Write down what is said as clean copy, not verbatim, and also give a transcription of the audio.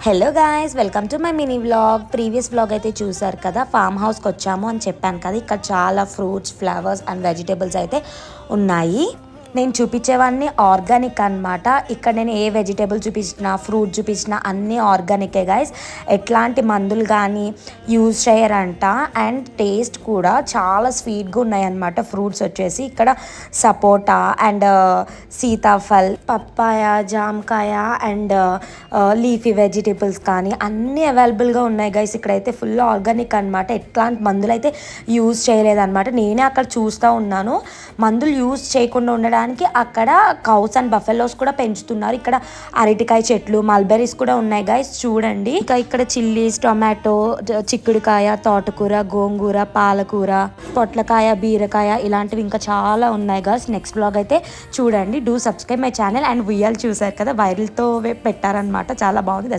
Hello guys, welcome to my mini vlog. Previous vlog అయితే చూసారు కదా, ఫామ్ హౌస్కి వచ్చాము అని చెప్పాను కదా. ఇక్కడ చాలా ఫ్రూట్స్, ఫ్లవర్స్ అండ్ వెజిటేబుల్స్ అయితే ఉన్నాయి. నేను చూపించేవన్నీ ఆర్గానిక్ అనమాట. ఇక్కడ నేను ఏ వెజిటేబుల్ చూపించినా, ఫ్రూట్ చూపించినా అన్నీ ఆర్గానికే గైస్. ఎట్లాంటి మందులు కానీ యూజ్ చేయరంట. అండ్ టేస్ట్ కూడా చాలా స్వీట్గా ఉన్నాయన్నమాట. ఫ్రూట్స్ వచ్చేసి ఇక్కడ సపోటా అండ్ సీతాఫల్, పప్పాయ, జామకాయ అండ్ లీఫీ వెజిటేబుల్స్ కానీ అన్నీ అవైలబుల్గా ఉన్నాయి గైస్. ఇక్కడైతే ఫుల్ ఆర్గానిక్ అనమాట. ఎట్లాంటి మందులు అయితే యూజ్ చేయలేదన్నమాట. నేనే అక్కడ చూస్తూ ఉన్నాను. మందులు యూజ్ చేయకుండా ఉండడానికి అక్కడ కౌస్ అండ్ బఫెలోస్ కూడా పెంచుతున్నారు. ఇక్కడ అరటికాయ చెట్లు, మల్బెరీస్ కూడా ఉన్నాయి గైస్, చూడండి. ఇంకా ఇక్కడ చిల్లీస్, టొమాటో, చిక్కుడుకాయ, తోటకూర, గోంగూర, పాలకూర, పొట్లకాయ, బీరకాయ ఇలాంటివి ఇంకా చాలా ఉన్నాయి గైస్. నెక్స్ట్ బ్లాగ్ అయితే చూడండి. Do subscribe my channel. And ఉయ్యాలు చూసారు కదా, వైరల్తో పెట్టారనమాట, చాలా బాగుంది.